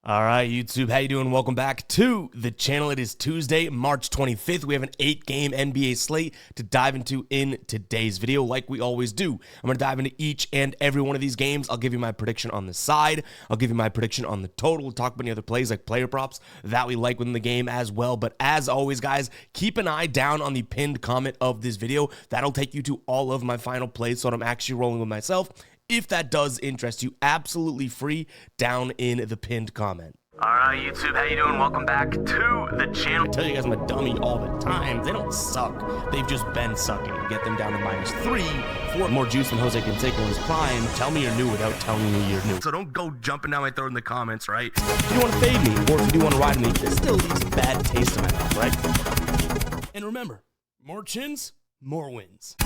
All right, YouTube, how you doing? Welcome back to the channel. It is Tuesday, March 25th. We have an 8-game NBA slate to dive into in today's video, like we always do. I'm going to dive into each and every one of these games. I'll give you my prediction on the side. I'll give you my prediction on the total. We'll talk about any other plays like player props that we like within the game as well. But as always, guys, keep an eye down on the pinned comment of this video. That'll take you to all of my final plays, so I'm actually rolling with myself. If that does interest you, absolutely free down in the pinned comment. All right, YouTube, how you doing? Welcome back to the channel. I tell you guys I'm a dummy all the time. They don't suck. They've just been sucking. Get them down to -3, 4 more juice than Jose Canseco in his prime. Tell me you're new without telling me you're new. So don't go jumping down my throat in the comments, right? If you want to fade me, or if you do want to ride me, this still leaves a bad taste in my mouth, right? And remember, more chins, more wins.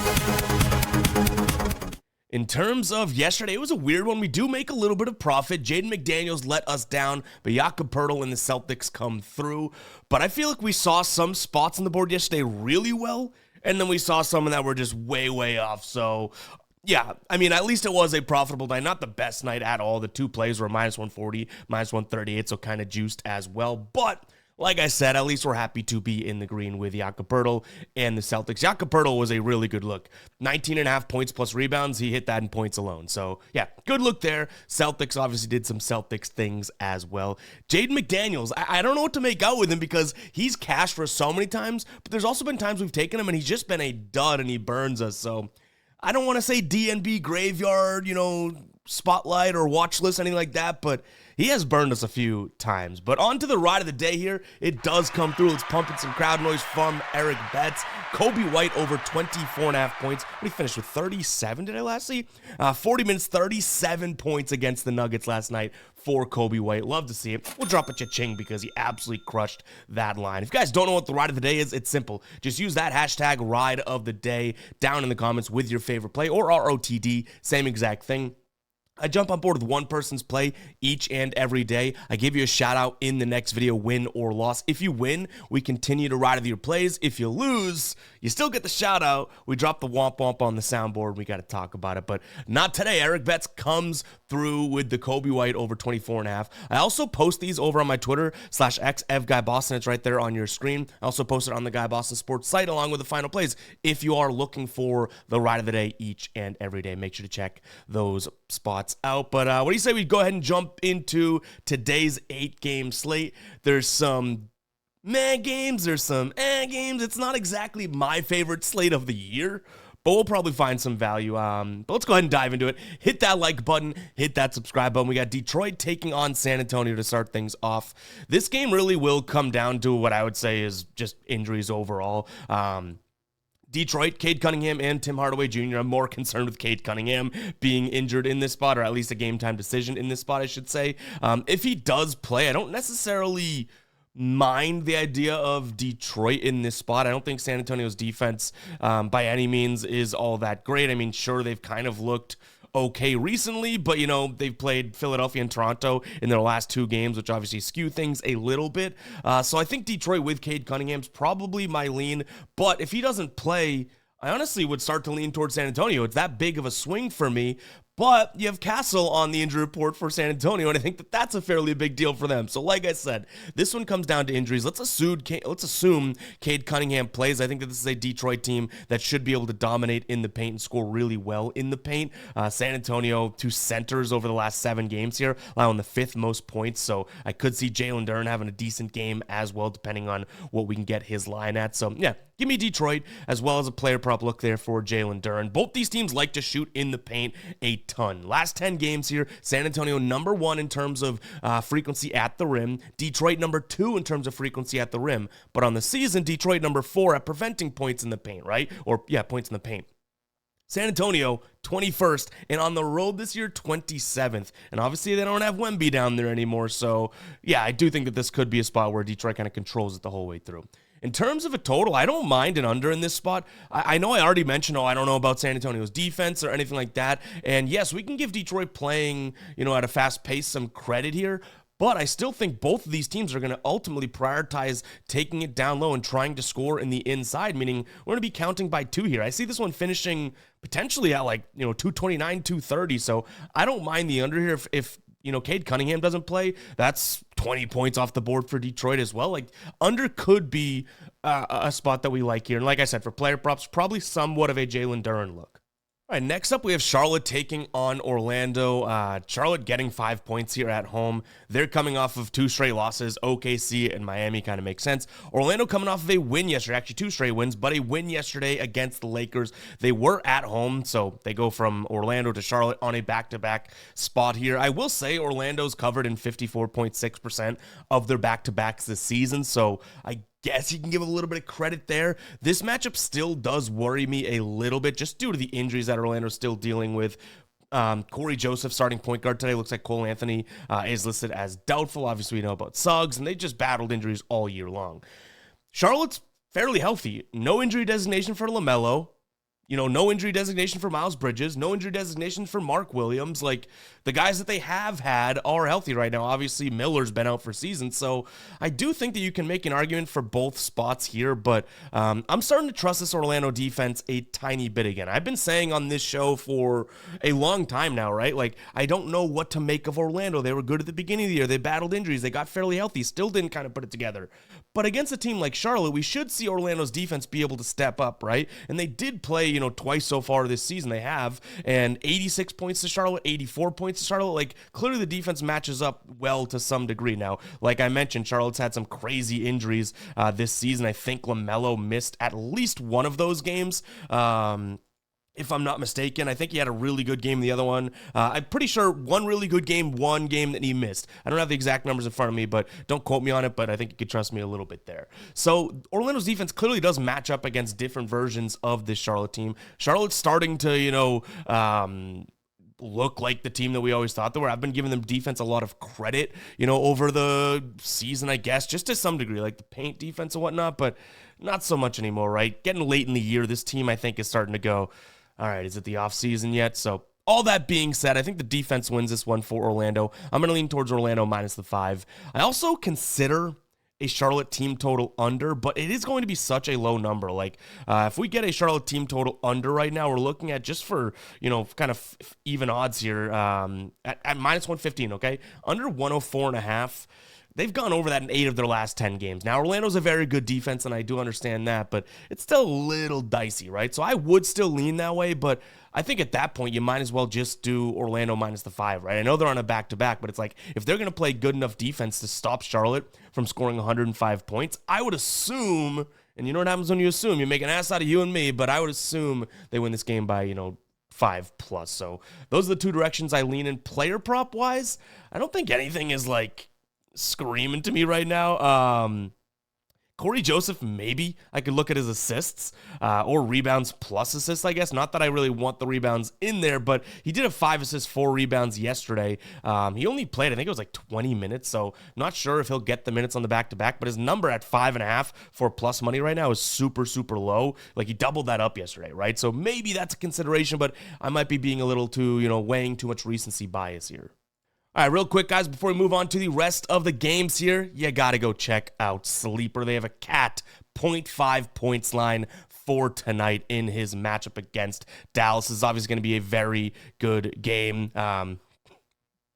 In terms of yesterday, it was a weird one. We do make a little bit of profit. Jaden McDaniels let us down, but Jakob Poeltl and the Celtics come through. But I feel like we saw some spots on the board yesterday really well, and then we saw some that were just way off. So, yeah, I mean, at least it was a profitable night. Not the best night at all. The two plays were -140, -138, so kind of juiced as well. But like I said, at least we're happy to be in the green with Jakob Poeltl and the Celtics. Jakob Poeltl was a really good look. 19.5 points plus rebounds. He hit that in points alone. So, yeah, good look there. Celtics obviously did some Celtics things as well. Jaden McDaniels, I don't know what to make out with him because he's cashed for so many times, but there's also been times we've taken him and he's just been a dud and he burns us. So, I don't want to say DNB graveyard, spotlight or watch list, anything like that, but he has burned us a few times. But on to the ride of the day here. It does come through. Let's pump in some crowd noise from Eric Betts. Kobe White over 24.5 points. What did he finish with? 37, did I last see? 40 minutes, 37 points against the Nuggets last night for Kobe White. Love to see it. We'll drop a cha-ching because he absolutely crushed that line. If you guys don't know what the ride of the day is, it's simple. Just use that hashtag ride of the day down in the comments with your favorite play or ROTD. Same exact thing. I jump on board with one person's play each and every day. I give you a shout out in the next video, win or loss. If you win, we continue to ride with your plays. If you lose, you still get the shout out. We drop the womp womp on the soundboard. We got to talk about it, but not today. Eric Betts comes through with the Kobe White over 24.5. I also post these over on my Twitter /X EvGuyBoston. It's right there on your screen. I also post it on the Guy Boston Sports site along with the final plays. If you are looking for the ride of the day each and every day, make sure to check those spots out. But what do you say we go ahead and jump into today's 8-game slate? There's some meh games, there's some games. It's not exactly my favorite slate of the year, but we'll probably find some value. But let's go ahead and dive into it. Hit that like button, hit that subscribe button. We got Detroit taking on San Antonio to start things off. This game really will come down to what I would say is just injuries overall. Detroit, Cade Cunningham and Tim Hardaway Jr. I'm more concerned with Cade Cunningham being injured in this spot, or at least a game time decision in this spot, I should say. If he does play, I don't necessarily mind the idea of Detroit in this spot. I don't think San Antonio's defense by any means is all that great. I mean, sure, they've kind of looked okay recently, but they've played Philadelphia and Toronto in their last 2 games, which obviously skew things a little bit. So I think Detroit with Cade Cunningham's probably my lean, but if he doesn't play, I honestly would start to lean towards San Antonio. It's that big of a swing for me. But you have Castle on the injury report for San Antonio, and I think that that's a fairly big deal for them. So like I said, this one comes down to injuries. Let's assume Cade Cunningham plays. I think that this is a Detroit team that should be able to dominate in the paint and score really well in the paint. San Antonio, 2 centers over the last 7 games here, allowing the 5th most points. So I could see Jalen Duren having a decent game as well, depending on what we can get his line at. So yeah, give me Detroit as well as a player prop look there for Jalen Duren. Both these teams like to shoot in the paint a ton. Last 10 games here, San Antonio number 1 in terms of frequency at the rim. Detroit number 2 in terms of frequency at the rim. But on the season, Detroit number 4 at preventing points in the paint, right? Or yeah, points in the paint. San Antonio, 21st, and on the road this year, 27th. And obviously, they don't have Wemby down there anymore. So, yeah, I do think that this could be a spot where Detroit kind of controls it the whole way through. In terms of a total, I don't mind an under in this spot. I know I already mentioned, I don't know about San Antonio's defense or anything like that. And yes, we can give Detroit playing, at a fast pace some credit here. But I still think both of these teams are going to ultimately prioritize taking it down low and trying to score in the inside, meaning we're going to be counting by 2 here. I see this one finishing potentially at 229, 230. So I don't mind the under here if Cade Cunningham doesn't play. That's 20 points off the board for Detroit as well. Like, under could be a spot that we like here. And like I said, for player props, probably somewhat of a Jalen Duren look. All right, next up, we have Charlotte taking on Orlando. Charlotte getting 5 points here at home. They're coming off of 2 straight losses. OKC and Miami kind of makes sense. Orlando coming off of a win yesterday, actually 2 straight wins, but a win yesterday against the Lakers. They were at home, so they go from Orlando to Charlotte on a back-to-back spot here. I will say Orlando's covered in 54.6% of their back-to-backs this season, so I guess you can give a little bit of credit there. This matchup still does worry me a little bit just due to the injuries that Orlando's still dealing with. Corey Joseph, starting point guard today. Looks like Cole Anthony is listed as doubtful. Obviously, we know about Suggs, and they just battled injuries all year long. Charlotte's fairly healthy. No injury designation for LaMelo. No injury designation for Miles Bridges, no injury designation for Mark Williams. Like, the guys that they have had are healthy right now. Obviously, Miller's been out for seasons, so I do think that you can make an argument for both spots here, but I'm starting to trust this Orlando defense a tiny bit again. I've been saying on this show for a long time now, right? Like, I don't know what to make of Orlando. They were good at the beginning of the year. They battled injuries. They got fairly healthy, still didn't kind of put it together. But against a team like Charlotte, we should see Orlando's defense be able to step up, right? And they did play, twice so far this season. They have, and 86 points to Charlotte, 84 points to Charlotte. Like, clearly the defense matches up well to some degree. Now, like I mentioned, Charlotte's had some crazy injuries this season. I think LaMelo missed at least one of those games. If I'm not mistaken, I think he had a really good game in the other one. I'm pretty sure one really good game, one game that he missed. I don't have the exact numbers in front of me, but don't quote me on it, but I think you could trust me a little bit there. So Orlando's defense clearly does match up against different versions of this Charlotte team. Charlotte's starting to, look like the team that we always thought they were. I've been giving them defense a lot of credit, over the season, I guess, just to some degree, like the paint defense and whatnot, but not so much anymore, right? Getting late in the year, this team, I think, is starting to go, all right, is it the offseason yet? So all that being said, I think the defense wins this one for Orlando. I'm going to lean towards Orlando minus the 5. I also consider a Charlotte team total under, but it is going to be such a low number. Like, if we get a Charlotte team total under right now, we're looking at, just for, kind of even odds here, at minus 115, okay? Under 104.5. They've gone over that in 8 of their last 10 games. Now, Orlando's a very good defense, and I do understand that, but it's still a little dicey, right? So I would still lean that way, but I think at that point, you might as well just do Orlando minus the 5, right? I know they're on a back-to-back, but it's like, if they're going to play good enough defense to stop Charlotte from scoring 105 points, I would assume, and you know what happens when you assume, you make an ass out of you and me, but I would assume they win this game by, 5+. So those are the 2 directions I lean in. Player prop-wise, I don't think anything is, like, screaming to me right now. Corey Joseph, maybe I could look at his assists or rebounds plus assists, I guess. Not that I really want the rebounds in there, but he did have 5 assists, 4 rebounds yesterday. He only played, I think it was like 20 minutes, so not sure if he'll get the minutes on the back-to-back, but his number at 5.5 for plus money right now is super, super low. Like, he doubled that up yesterday, right? So maybe that's a consideration, but I might be being a little too, weighing too much recency bias here. All right, real quick, guys, before we move on to the rest of the games here, you got to go check out Sleeper. They have a cat 0.5 points line for tonight in his matchup against Dallas. This is obviously going to be a very good game.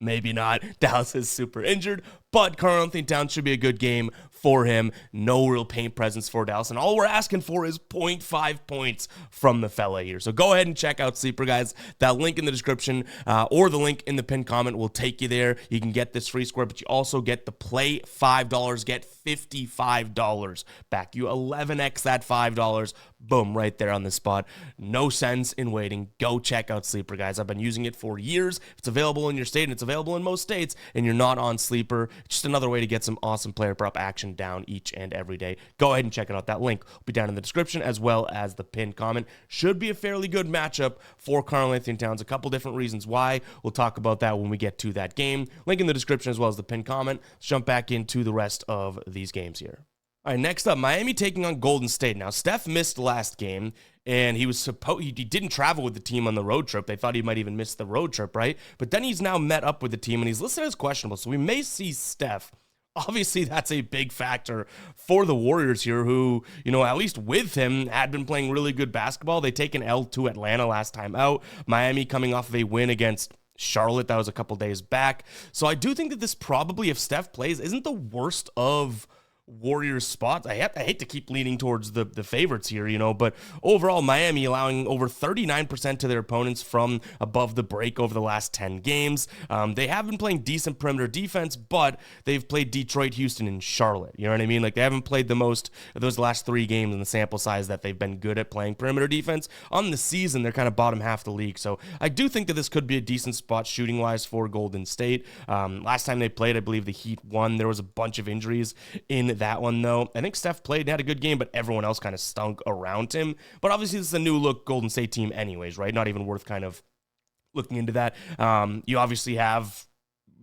Maybe not. Dallas is super injured, but Karl-Anthony Towns should be a good game for him. No real paint presence for Dallas, and all we're asking for is 0.5 points from the fella here. So go ahead and check out Sleeper, guys. That link in the description or the link in the pinned comment will take you there. You can get this free square, but you also get the play $5, get $55 back. You 11x that $5. Boom, right there on the spot. No sense in waiting. Go check out Sleeper, guys. I've been using it for years. It's available in your state, and it's available in most states, and you're not on Sleeper. Just another way to get some awesome player prop action down each and every day. Go ahead and check it out. That link will be down in the description as well as the pinned comment. Should be a fairly good matchup for Karl-Anthony Towns. A couple different reasons why. We'll talk about that when we get to that game. Link in the description as well as the pinned comment. Let's jump back into the rest of these games here. All right, next up, Miami taking on Golden State. Now, Steph missed last game, and he didn't travel with the team on the road trip. They thought he might even miss the road trip, right? But then he's now met up with the team, and he's listed as questionable. So we may see Steph. Obviously, that's a big factor for the Warriors here, who, at least with him, had been playing really good basketball. They take an L to Atlanta last time out. Miami coming off of a win against Charlotte. That was a couple days back. So I do think that this probably, if Steph plays, isn't the worst of Warriors spots. I hate to keep leaning towards the favorites here, but overall, Miami allowing over 39% to their opponents from above the break over the last 10 games. They have been playing decent perimeter defense, but they've played Detroit, Houston, and Charlotte. You know what I mean? Like, they haven't played the most of those last 3 games in the sample size that they've been good at playing perimeter defense. On the season, they're kind of bottom half the league. So I do think that this could be a decent spot shooting-wise for Golden State. Last time they played, I believe the Heat won. There was a bunch of injuries in that one, though. I think Steph played and had a good game, but everyone else kind of stunk around him. But obviously, this is a new look Golden State team anyways, right? Not even worth kind of looking into that. You obviously have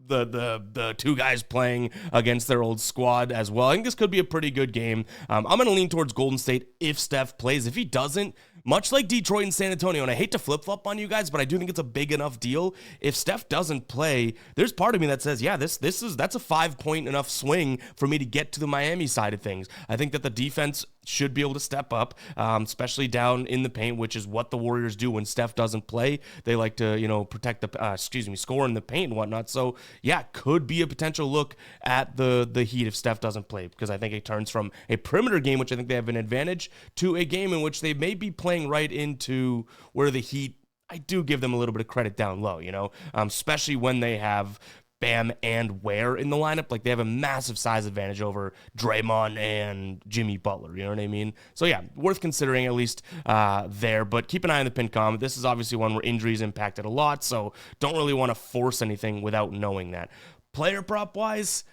the 2 guys playing against their old squad as well. I think this could be a pretty good game. I'm going to lean towards Golden State if Steph plays. If he doesn't, much like Detroit and San Antonio, and I hate to flip-flop on you guys, but I do think it's a big enough deal. If Steph doesn't play, there's part of me that says, yeah, that's a 5-point enough swing for me to get to the Miami side of things. I think that the defense should be able to step up, especially down in the paint, which is what the Warriors do when Steph doesn't play. They like to, protect score in the paint and whatnot. So yeah, could be a potential look at the Heat if Steph doesn't play, because I think it turns from a perimeter game, which I think they have an advantage, to a game in which they may be playing right into where the Heat, I do give them a little bit of credit down low, especially when they have Bam and Ware in the lineup. Like, they have a massive size advantage over Draymond and Jimmy Butler, you know what I mean? So yeah, worth considering at least there, but keep an eye on the pin comment. This is obviously one where injuries impacted a lot, so don't really want to force anything without knowing that. Player prop wise,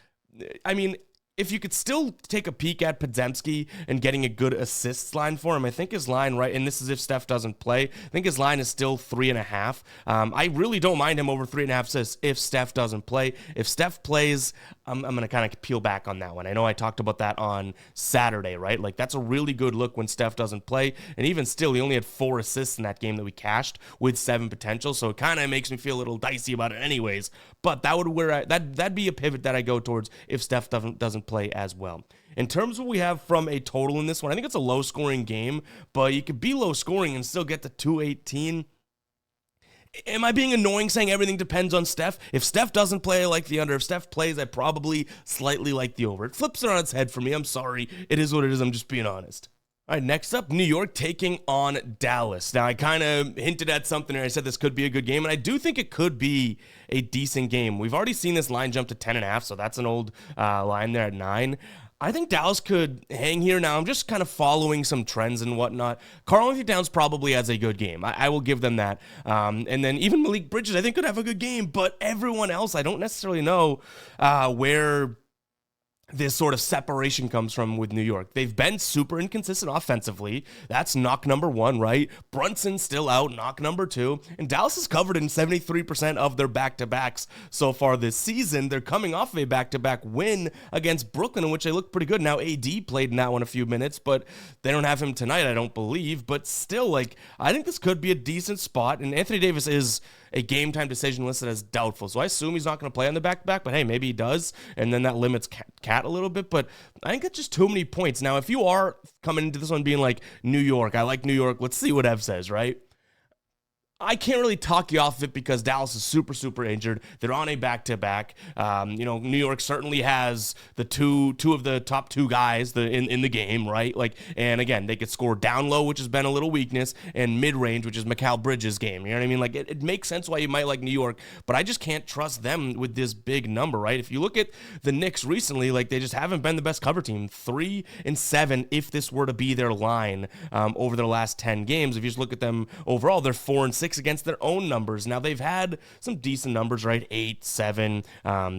I mean, if you could still take a peek at Podziemski and getting a good assists line for him, I think his line, right, and this is if Steph doesn't play, I think his line is still 3.5. I really don't mind him over 3.5 assists if Steph doesn't play. If Steph plays, I'm going to kind of peel back on that one. I know I talked about that on Saturday, right? Like, that's a really good look when Steph doesn't play, and even still, he only had 4 assists in that game that we cashed with 7 potential, so it kind of makes me feel a little dicey about it anyways, but that'd be a pivot that I go towards if Steph doesn't play as well. In terms of what we have from a total in this one, I think it's a low-scoring game, but you could be low-scoring and still get to 218. Am I being annoying saying everything depends on Steph? If Steph doesn't play, I like the under. If Steph plays, I probably slightly like the over. It flips it on its head for me. I'm sorry. It is what it is. I'm just being honest. All right, next up, New York taking on Dallas. Now, I kind of hinted at something and I said this could be a good game, and I do think it could be a decent game. We've already seen this line jump to 10.5, so that's an old line there at 9. I think Dallas could hang here. Now, I'm just kind of following some trends and whatnot. Karl-Anthony Towns probably has a good game. I will give them that. And then even Malik Bridges, I think, could have a good game, but everyone else, I don't necessarily know where this sort of separation comes from with New York. They've been super inconsistent offensively. That's knock number 1, right? Brunson's still out, knock number 2. And Dallas is covered in 73% of their back-to-backs so far this season. They're coming off of a back-to-back win against Brooklyn, in which they look pretty good. Now, AD played in that one a few minutes, but they don't have him tonight, I don't believe. But still, I think this could be a decent spot. And Anthony Davis is a game time decision listed as doubtful. So I assume he's not going to play on the back-to-back, but hey, maybe he does. And then that limits Cat a little bit. But I think it's just too many points. Now, if you are coming into this one being like, New York, I like New York, let's see what Ev says, right? I can't really talk you off of it because Dallas is super, super injured. They're on a back-to-back. New York certainly has the two of the top 2 guys in the game, right? And again, they could score down low, which has been a little weakness, and mid-range, which is Mikal Bridges' game. You know what I mean? It makes sense why you might like New York, but I just can't trust them with this big number, right? If you look at the Knicks recently, they just haven't been the best cover team. 3-7 if this were to be their line over their last 10 games. If you just look at them overall, they're 4-6 against their own numbers. Now, they've had some decent numbers, right? 8, 7.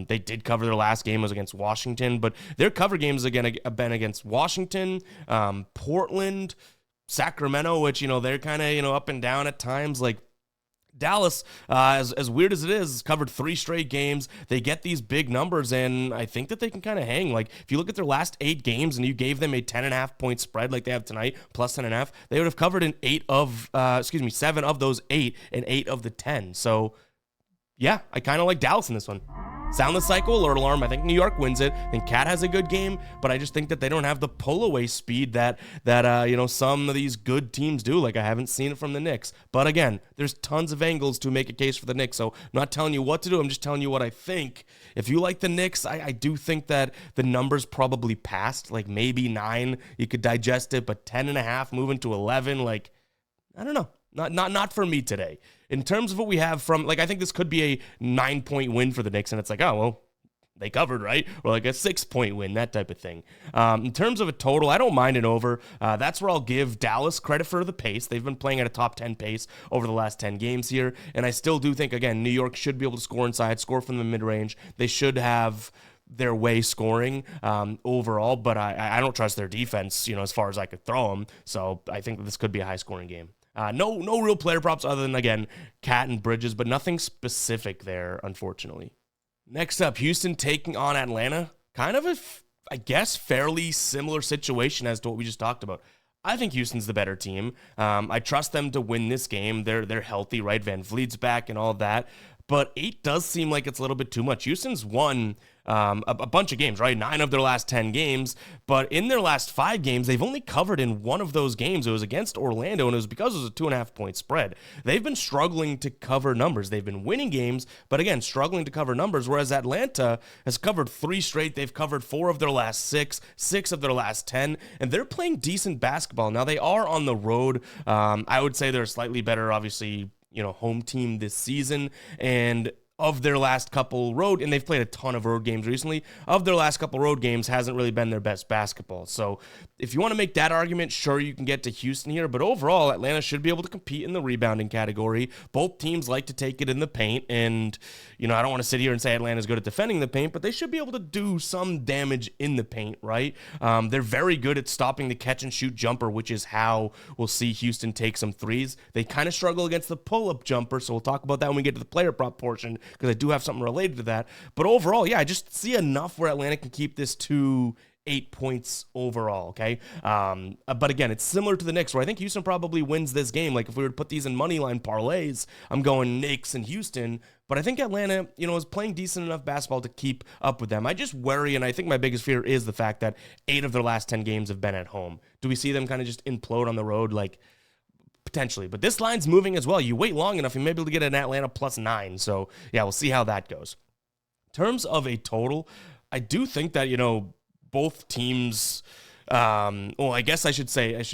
They did cover their last game was against Washington, but their cover games again have been against Washington, Portland, Sacramento, which, they're kind of, up and down at times. Dallas, as weird as it is, covered 3 straight games. They get these big numbers, and I think that they can kind of hang. If you look at their last 8 games and you gave them a 10.5 point spread like they have tonight, plus 10.5, they would have covered in 7 of those 8 and 8 of the 10. So Yeah, I kind of like Dallas in this one. Sound the cycle alert alarm. I think New York wins it. I think Cat has a good game, but I just think that they don't have the pull away speed that some of these good teams do. Like I haven't seen it from the Knicks. But again, there's tons of angles to make a case for the Knicks. So I'm not telling you what to do. I'm just telling you what I think. If you like the Knicks, I do think that the numbers probably passed. Like maybe 9, you could digest it, but 10.5 moving to 11. Like I don't know. Not for me today. In terms of what we have from, like, I think this could be a 9-point win for the Knicks, and it's like, oh, well, they covered, right? Or like a 6-point win, that type of thing. In terms of a total, I don't mind an over. That's where I'll give Dallas credit for the pace. They've been playing at a top 10 pace over the last 10 games here, and I still do think, again, New York should be able to score inside, score from the mid-range. They should have their way scoring overall, but I don't trust their defense, as far as I could throw them, so I think that this could be a high-scoring game. No real player props other than, again, Cat and Bridges, but nothing specific there, unfortunately. Next up, Houston taking on Atlanta. Kind of I guess, fairly similar situation as to what we just talked about. I think Houston's the better team. I trust them to win this game. They're healthy, right? Van Vliet's back and all that. But 8 does seem like it's a little bit too much. Houston's won a bunch of games, right? 9 of their last 10 games. But in their last 5 games, they've only covered in one of those games. It was against Orlando, and it was because it was a 2.5-point spread. They've been struggling to cover numbers. They've been winning games, but again, struggling to cover numbers, whereas Atlanta has covered 3 straight. They've covered 4 of their last 6 of their last 10, and they're playing decent basketball. Now, they are on the road. I would say they're slightly better, obviously, home team this season, and of their last couple road, and they've played a ton of road games recently, of their last couple road games hasn't really been their best basketball. So if you want to make that argument, sure, you can get to Houston here, but overall, Atlanta should be able to compete in the rebounding category. Both teams like to take it in the paint, and, I don't want to sit here and say Atlanta's good at defending the paint, but they should be able to do some damage in the paint, right? They're very good at stopping the catch-and-shoot jumper, which is how we'll see Houston take some threes. They kind of struggle against the pull-up jumper, so we'll talk about that when we get to the player prop portion, because I do have something related to that. But overall, yeah, I just see enough where Atlanta can keep this to 8 points overall, okay? But again, it's similar to the Knicks, where I think Houston probably wins this game. Like, if we were to put these in moneyline parlays, I'm going Knicks and Houston. But I think Atlanta, is playing decent enough basketball to keep up with them. I just worry, and I think my biggest fear is the fact that 8 of their last 10 games have been at home. Do we see them kind of just implode on the road? Like, potentially. But this line's moving as well. You wait long enough, you may be able to get an Atlanta +9. So, yeah, we'll see how that goes. In terms of a total, I do think that, both teams, I guess I should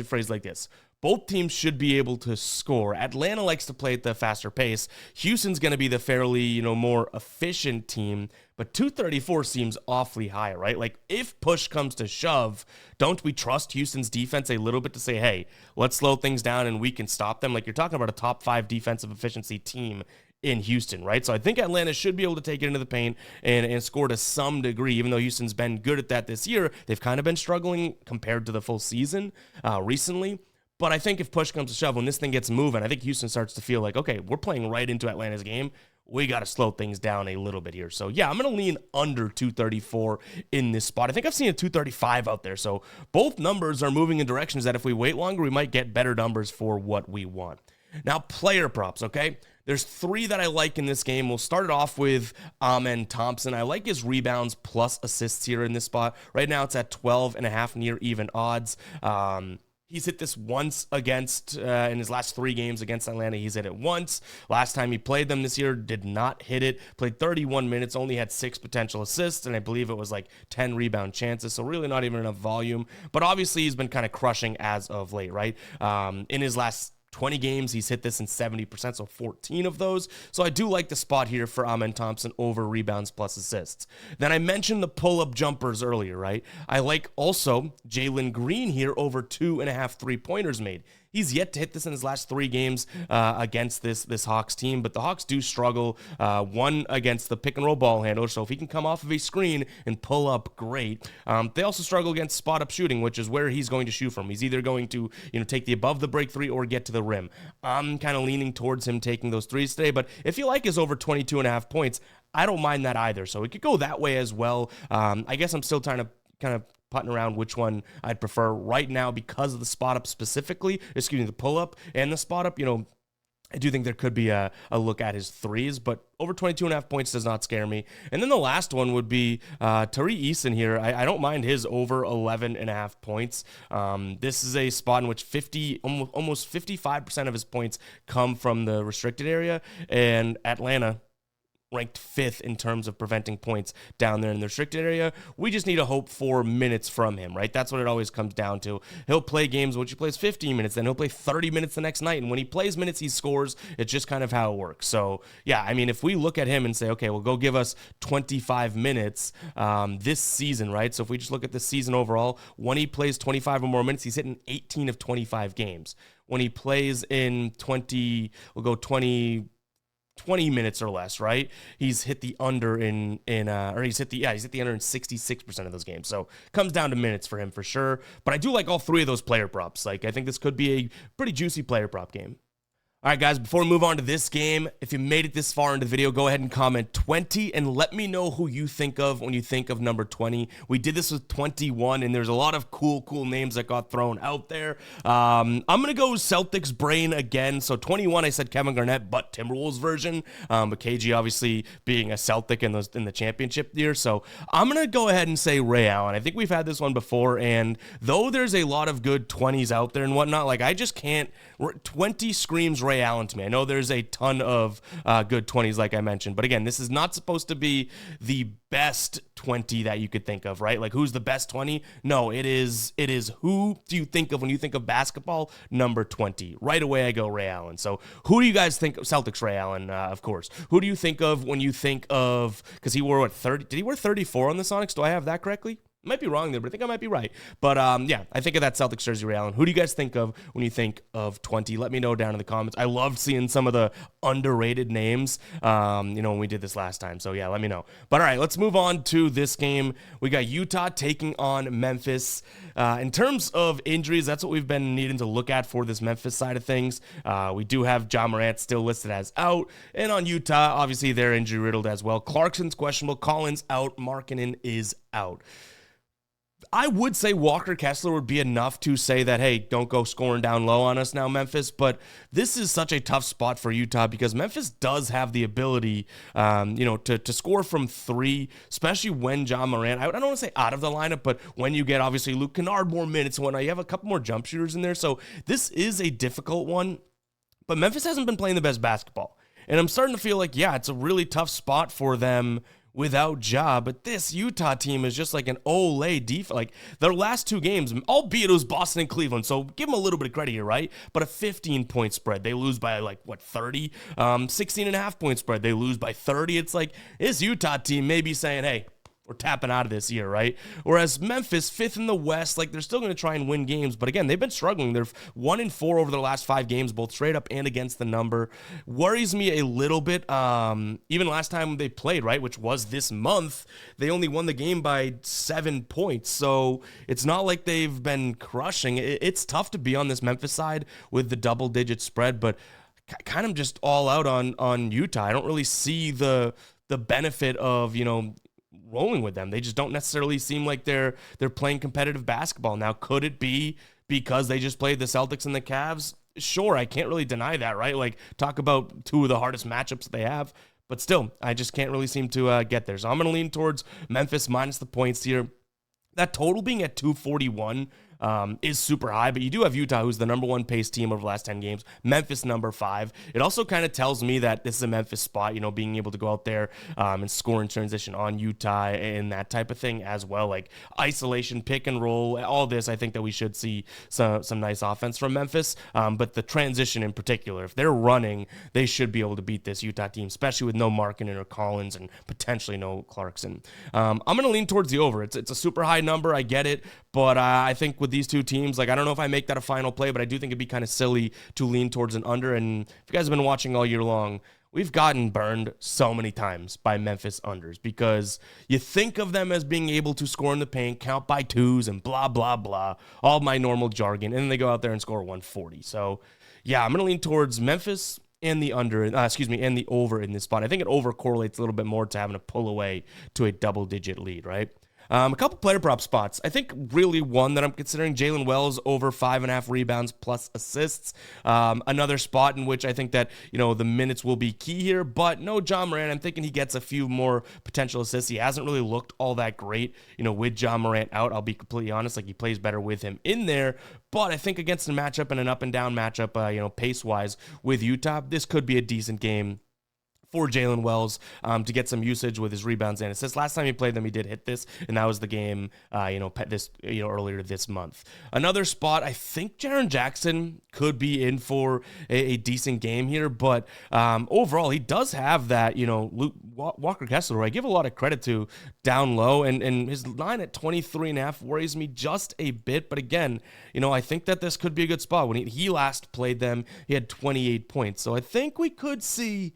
phrase like this. Both teams should be able to score. Atlanta likes to play at the faster pace. Houston's going to be the fairly, more efficient team, but 234 seems awfully high, right? Like, if push comes to shove, don't we trust Houston's defense a little bit to say, hey, let's slow things down and we can stop them? Like, you're talking about a top 5 defensive efficiency team in Houston, right? So I think Atlanta should be able to take it into the paint and score to some degree, even though Houston's been good at that this year. They've kind of been struggling compared to the full season recently. But I think if push comes to shove, when this thing gets moving, I think Houston starts to feel like, okay, we're playing right into Atlanta's game. We got to slow things down a little bit here. So, yeah, I'm going to lean under 234 in this spot. I think I've seen a 235 out there. So both numbers are moving in directions that if we wait longer, we might get better numbers for what we want. Now, player props, okay? There's 3 that I like in this game. We'll start it off with Amen Thompson. I like his rebounds plus assists here in this spot. Right now, it's at 12.5 near even odds. He's hit this once against, in his last 3 games against Atlanta, he's hit it once. Last time he played them this year, did not hit it. Played 31 minutes, only had 6 potential assists, and I believe it was like 10 rebound chances, so really not even enough volume. But obviously, he's been kind of crushing as of late, right? In his last 20 games, he's hit this in 70%, so 14 of those. So I do like the spot here for Amen Thompson over rebounds plus assists. Then I mentioned the pull-up jumpers earlier, right? I like also Jalen Green here over 2.5 3-pointers made. He's yet to hit this in his last 3 games against this Hawks team, but the Hawks do struggle, one against the pick-and-roll ball handler, so if he can come off of a screen and pull up, great. They also struggle against spot-up shooting, which is where he's going to shoot from. He's either going to take the above-the-break 3 or get to the rim. I'm kind of leaning towards him taking those 3s today, but if you like his over 22.5 points, I don't mind that either, so it could go that way as well. I guess I'm still trying to kind of putting around which one I'd prefer right now because of the spot up specifically, the pull up and the spot up, I do think there could be a look at his threes, but over 22.5 points does not scare me. And then the last one would be Tari Eason here. I don't mind his over 11.5 points. This is a spot in which almost 55% of his points come from the restricted area, and Atlanta ranked 5th in terms of preventing points down there in the restricted area. We just need to hope for minutes from him, right? That's what it always comes down to. He'll play games which he plays 15 minutes, then he'll play 30 minutes the next night, and when he plays minutes, he scores. It's just kind of how it works. So, yeah, I mean, if we look at him and say, okay, well, go give us 25 minutes this season, right? So if we just look at the season overall, when he plays 25 or more minutes, he's hitting 18 of 25 games. When he plays in 20 minutes or less, right? He's hit the under he's hit the under in 66% of those games. So comes down to minutes for him for sure. But I do like all three of those player props. Like, I think this could be a pretty juicy player prop game. All right, guys, before we move on to this game, if you made it this far into the video, go ahead and comment 20 and let me know who you think of when you think of number 20. We did this with 21, and there's a lot of cool names that got thrown out there. I'm going to go Celtics brain again. So 21, I said Kevin Garnett, but Timberwolves version. But KG obviously being a Celtic in the championship year. So I'm going to go ahead and say Ray Allen. I think we've had this one before, and though there's a lot of good 20s out there and whatnot, like I just can't. 20 screams Ray Allen to me. I know there's a ton of good 20s, like I mentioned, but again, this is not supposed to be the best 20 that you could think of, right? Like, who's the best 20? No, it is who do you think of when you think of basketball? Number 20. Right away, I go Ray Allen. So who do you guys think of? Celtics Ray Allen, of course. Who do you think of when you think of, because he wore, 30? Did he wear 34 on the Sonics? Do I have that correctly? Might be wrong there, but I think I might be right. But yeah, I think of that Celtics jersey, Ray Allen. Who do you guys think of when you think of 20? Let me know down in the comments. I loved seeing some of the underrated names, when we did this last time. So yeah, let me know. But all right, let's move on to this game. We got Utah taking on Memphis. In terms of injuries, that's what we've been needing to look at for this Memphis side of things. We do have Ja Morant still listed as out. And on Utah, obviously they're injury riddled as well. Clarkson's questionable. Collins out. Markkanen is out. I would say Walker Kessler would be enough to say that, hey, don't go scoring down low on us now, Memphis. But this is such a tough spot for Utah because Memphis does have the ability, to score from three, especially when Ja Morant, I don't want to say out of the lineup, but when you get, obviously, Luke Kennard more minutes and whatnot, you have a couple more jump shooters in there. So this is a difficult one. But Memphis hasn't been playing the best basketball. And I'm starting to feel like, yeah, it's a really tough spot for them without Ja, but this Utah team is just like an Olay defense. Like their last two games, albeit it was Boston and Cleveland, so give them a little bit of credit here, right? But a 15-point spread, they lose by 30? 16.5-point spread, they lose by 30. It's like this Utah team may be saying, hey, we're tapping out of this year, right? Whereas Memphis, 5th in the West, like they're still going to try and win games. But again, they've been struggling. They're 1-4 over their last 5 games, both straight up and against the number. Worries me a little bit. Even last time they played, right, which was this month, they only won the game by 7 points. So it's not like they've been crushing. It's tough to be on this Memphis side with the double-digit spread, but kind of just all out on Utah. I don't really see the benefit of, rolling with them. They just don't necessarily seem like they're playing competitive basketball. Now, could it be because they just played the Celtics and the Cavs? Sure, I can't really deny that, right? Like, talk about two of the hardest matchups that they have. But still, I just can't really seem to get there. So I'm going to lean towards Memphis minus the points here. That total being at 241 is super high, but you do have Utah, who's the number 1 pace team over the last 10 games. Memphis, number 5. It also kind of tells me that this is a Memphis spot, being able to go out there and score in transition on Utah and that type of thing as well, like isolation, pick and roll, all this. I think that we should see some nice offense from Memphis, but the transition in particular, if they're running, they should be able to beat this Utah team, especially with no Markkanen or Collins and potentially no Clarkson. I'm going to lean towards the over. It's a super high number, I get it, but I think with these two teams, like I don't know if I make that a final play, but I do think it'd be kind of silly to lean towards an under. And if you guys have been watching all year long, we've gotten burned so many times by Memphis unders because you think of them as being able to score in the paint, count by twos, and blah, blah, blah, all my normal jargon, and then they go out there and score 140. So yeah, I'm going to lean towards Memphis and the under, and the over in this spot. I think it over correlates a little bit more to having to pull away to a double-digit lead, right? A couple player prop spots. I think really one that I'm considering, Jalen Wells over 5.5 rebounds plus assists. Another spot in which I think that, the minutes will be key here, but no John Morant. I'm thinking he gets a few more potential assists. He hasn't really looked all that great, with John Morant out. I'll be completely honest. Like, he plays better with him in there, but I think against a matchup and an up and down matchup, pace-wise with Utah, this could be a decent game for Jalen Wells to get some usage with his rebounds and assists. Last time he played them, he did hit this, and that was the game, earlier this month. Another spot, I think Jaren Jackson could be in for a decent game here, but overall, he does have that, Walker Kessler, who I give a lot of credit to down low, and his line at 23.5 worries me just a bit, but again, I think that this could be a good spot. When he last played them, he had 28 points, so I think we could see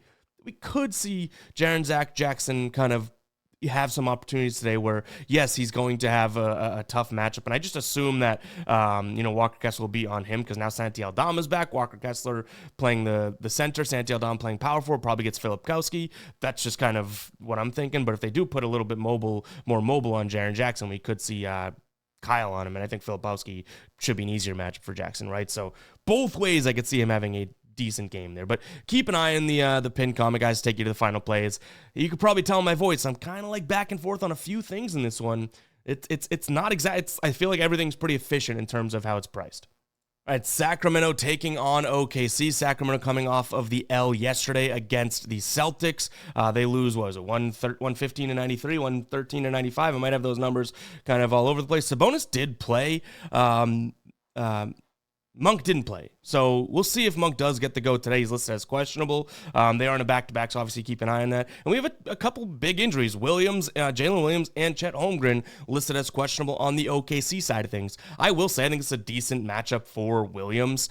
Jaren Jackson kind of have some opportunities today where, yes, he's going to have a tough matchup. And I just assume that, Walker Kessler will be on him because now Santi Aldama's back. Walker Kessler playing the center, Santi Aldama playing power forward, probably gets Filipkowski. That's just kind of what I'm thinking. But if they do put a little bit more mobile on Jaren Jackson, we could see Kyle on him. And I think Filipkowski should be an easier matchup for Jackson, right? So both ways I could see him having a decent game there, but keep an eye on the pin comment, guys. Take you to the final plays. You could probably tell in my voice I'm kind of like back and forth on a few things in this one. It's not exact. I feel like everything's pretty efficient in terms of how it's priced. All right, Sacramento taking on OKC. Sacramento coming off of the L yesterday against the Celtics. They lose, 115 to 93, 113 to 95. I might have those numbers kind of all over the place. Sabonis did play. Monk didn't play, so we'll see if Monk does get the go today. He's listed as questionable. They are in a back-to-back, so obviously keep an eye on that. And we have a couple big injuries. Jalen Williams and Chet Holmgren listed as questionable on the OKC side of things. I will say I think it's a decent matchup for Williams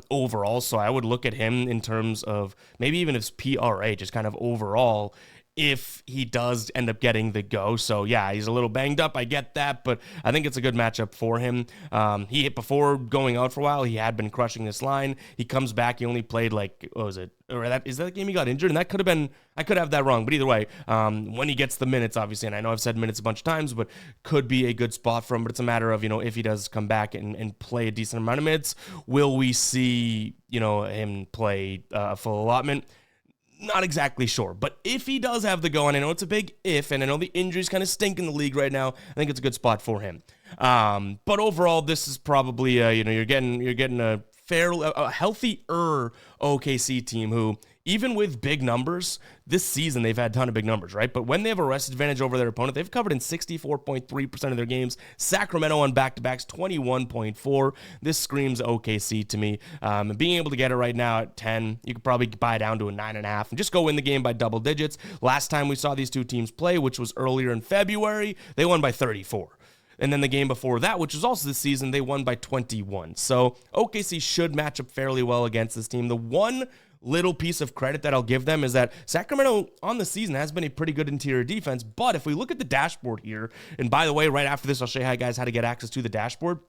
overall, so I would look at him in terms of maybe even his PRA, just kind of overall, if he does end up getting the go. So yeah, he's a little banged up, I get that, but I think it's a good matchup for him. He hit before going out for a while. He had been crushing this line. He comes back. He only played is that the game he got injured? And that could have been, I could have that wrong, but either way, when he gets the minutes, obviously, and I know I've said minutes a bunch of times, but could be a good spot for him. But it's a matter of, if he does come back and play a decent amount of minutes, will we see, him play a full allotment? Not exactly sure, but if he does have the go, and I know it's a big if, and I know the injuries kind of stink in the league right now, I think it's a good spot for him. But overall, this is probably, you're getting a healthier OKC team who, even with big numbers, this season they've had a ton of big numbers, right? But when they have a rest advantage over their opponent, they've covered in 64.3% of their games. Sacramento on back-to-backs, 21.4%. This screams OKC to me. Being able to get it right now at 10, you could probably buy down to a 9.5 and just go win the game by double digits. Last time we saw these two teams play, which was earlier in February, they won by 34. And then the game before that, which was also this season, they won by 21. So OKC should match up fairly well against this team. The one little piece of credit that I'll give them is that Sacramento on the season has been a pretty good interior defense. But if we look at the dashboard here, and by the way, right after this, I'll show you guys how to get access to the dashboard.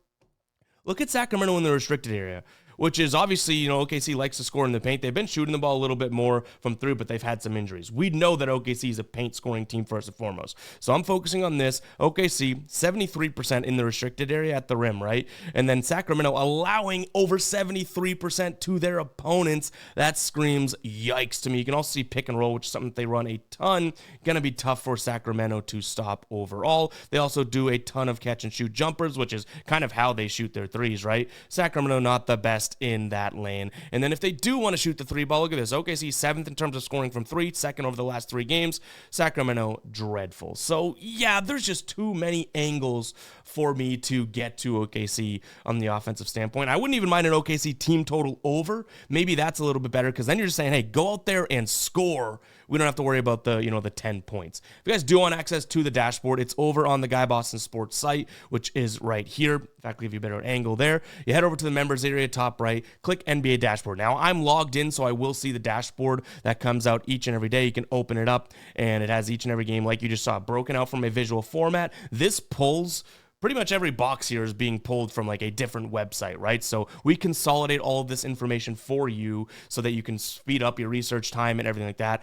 Look at Sacramento in the restricted area, which is obviously, OKC likes to score in the paint. They've been shooting the ball a little bit more from three, but they've had some injuries. We know that OKC is a paint scoring team first and foremost. So I'm focusing on this. OKC, 73% in the restricted area at the rim, right? And then Sacramento allowing over 73% to their opponents. That screams yikes to me. You can also see pick and roll, which is something that they run a ton. Going to be tough for Sacramento to stop overall. They also do a ton of catch and shoot jumpers, which is kind of how they shoot their threes, right? Sacramento not the best in that lane. And then if they do want to shoot the three ball, look at this. OKC 7th in terms of scoring from three, second over the last 3 games. Sacramento dreadful. So yeah, there's just too many angles for me to get to OKC on the offensive standpoint. I wouldn't even mind an OKC team total over. Maybe that's a little bit better because then you're just saying, hey, go out there and score. We don't have to worry about the 10 points. If you guys do want access to the dashboard, it's over on the Guy Boston Sports site, which is right here. In fact, I'll give you a better angle there. You head over to the members area, top right, click NBA dashboard. Now, I'm logged in, so I will see the dashboard that comes out each and every day. You can open it up, and it has each and every game, like you just saw, broken out from a visual format. This pulls pretty much every box here is being pulled from like a different website, right? So we consolidate all of this information for you so that you can speed up your research time and everything like that.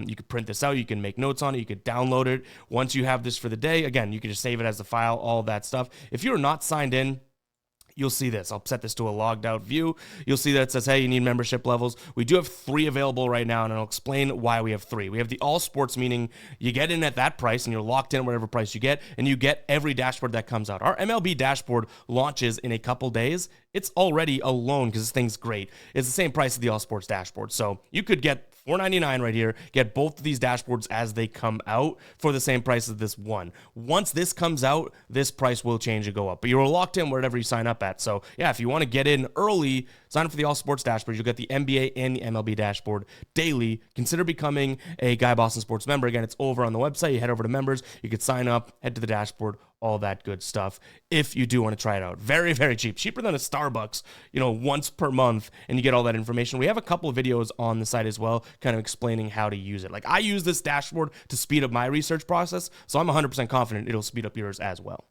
You could print this out, you can make notes on it, you could download it. Once you have this for the day, again, you can just save it as a file, all of that stuff. If you're not signed in, you'll see this. I'll set this to a logged out view. You'll see that it says, hey, you need membership levels. We do have 3 available right now, and I'll explain why we have 3. We have the all sports, meaning you get in at that price and you're locked in whatever price you get, and you get every dashboard that comes out. Our MLB dashboard launches in a couple days. It's already alone, because this thing's great, it's the same price as the all sports dashboard. So you could get $4.99 right here, get both of these dashboards as they come out for the same price as this one. Once this comes out, this price will change and go up, but you're locked in wherever you sign up at. So yeah, if you want to get in early, sign up for the all sports dashboard. You'll get the NBA and the MLB dashboard daily. Consider becoming a Guy Boston Sports member. Again, it's over on the website. You head over to members, you could sign up, head to the dashboard, all that good stuff, if you do want to try it out. Very, very cheap. Cheaper than a Starbucks, once per month, and you get all that information. We have a couple of videos on the site as well, kind of explaining how to use it. Like, I use this dashboard to speed up my research process, so I'm 100% confident it'll speed up yours as well.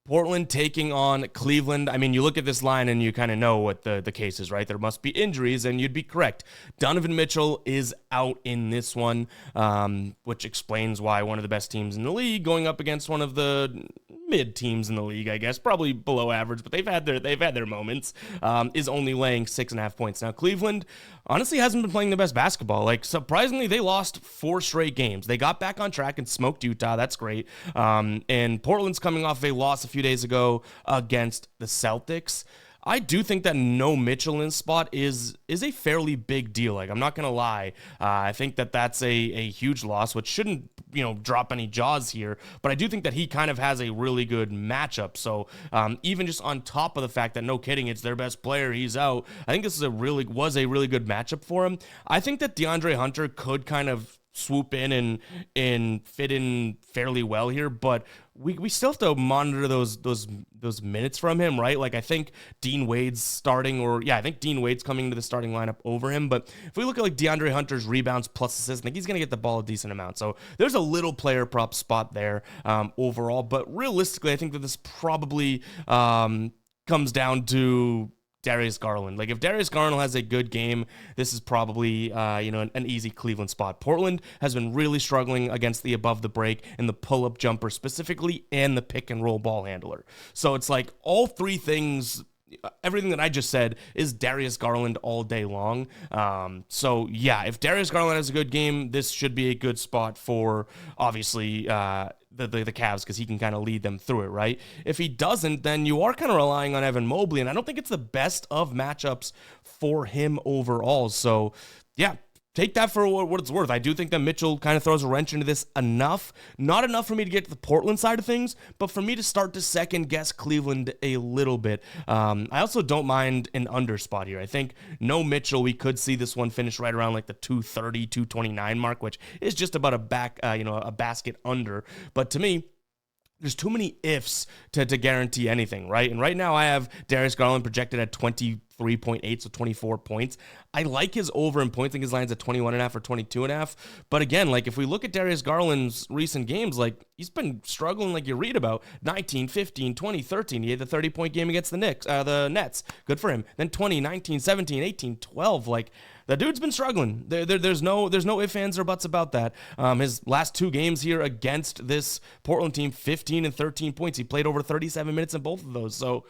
Portland taking on Cleveland. I mean, you look at this line and you kind of know what the case is, right? There must be injuries, and you'd be correct. Donovan Mitchell is out in this one, which explains why one of the best teams in the league going up against one of the mid teams in the league, I guess, probably below average, but they've had their moments, is only laying 6.5 points. Now, Cleveland honestly hasn't been playing the best basketball. Like, surprisingly, they lost 4 straight games. They got back on track and smoked Utah. That's great. And Portland's coming off a loss a few days ago against the Celtics. I do think that no Mitchell in spot is a fairly big deal. Like, I'm not going to lie. I think that that's a huge loss, which shouldn't, drop any jaws here. But I do think that he kind of has a really good matchup. So even just on top of the fact that, no kidding, it's their best player, he's out, I think this was a really good matchup for him. I think that DeAndre Hunter could kind of swoop in and fit in fairly well here, but we still have to monitor those minutes from him, right? Like, I think Dean Wade's starting, I think Dean Wade's coming into the starting lineup over him. But if we look at like DeAndre Hunter's rebounds plus assists, I think he's going to get the ball a decent amount. So there's a little player prop spot there overall. But realistically, I think that this probably comes down to Darius Garland. Like, if Darius Garland has a good game, this is probably, an easy Cleveland spot. Portland has been really struggling against the above the break and the pull-up jumper specifically, and the pick and roll ball handler. So it's like all 3 things, everything that I just said is Darius Garland all day long. So yeah, if Darius Garland has a good game, this should be a good spot for, obviously, the Cavs, because he can kind of lead them through it, right? If he doesn't, then you are kind of relying on Evan Mobley, and I don't think it's the best of matchups for him overall. So yeah, take that for what it's worth. I do think that Mitchell kind of throws a wrench into this enough. Not enough for me to get to the Portland side of things, but for me to start to second guess Cleveland a little bit. I also don't mind an under spot here. I think no Mitchell, we could see this one finish right around like the 230, 229 mark, which is just about a basket under. But to me, there's too many ifs to guarantee anything, right? And right now I have Darius Garland projected at 23.8, so 24 points. I like his over in points. I think his line's at 21.5 or 22.5. But again, like, if we look at Darius Garland's recent games, like, he's been struggling, like you read about. 19, 15, 20, 13. He had the 30-point game against the Nets. Good for him. Then 20, 19, 17, 18, 12. Like, the dude's been struggling. There's no ifs, ands, or buts about that. His last 2 games here against this Portland team, 15 and 13 points. He played over 37 minutes in both of those. So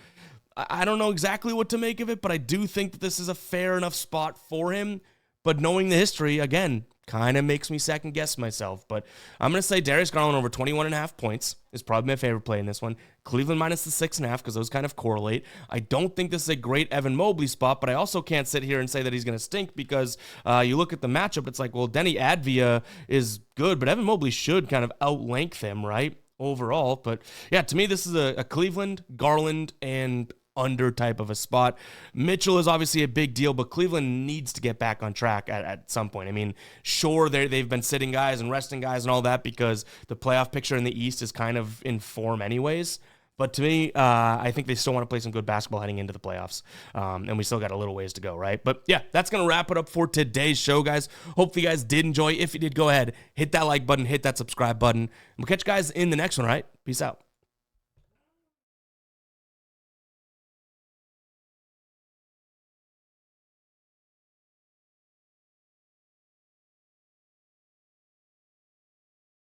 I don't know exactly what to make of it, but I do think that this is a fair enough spot for him. But knowing the history, again, kind of makes me second guess myself. But I'm going to say Darius Garland over 21.5 points is probably my favorite play in this one. Cleveland minus the 6.5, because those kind of correlate. I don't think this is a great Evan Mobley spot, but I also can't sit here and say that he's going to stink, because you look at the matchup, it's like, well, Denny Advia is good, but Evan Mobley should kind of outlength him, right, overall. But yeah, to me, this is a Cleveland, Garland, and under type of a spot. Mitchell is obviously a big deal, but Cleveland needs to get back on track at some point. I mean, sure, they've been sitting guys and resting guys and all that because the playoff picture in the East is kind of in form anyways. But to me, I think they still want to play some good basketball heading into the playoffs. And we still got a little ways to go, right? But yeah, that's going to wrap it up for today's show, guys. Hopefully you guys did enjoy. If you did, go ahead, hit that like button, hit that subscribe button. And we'll catch you guys in the next one, all right? Peace out.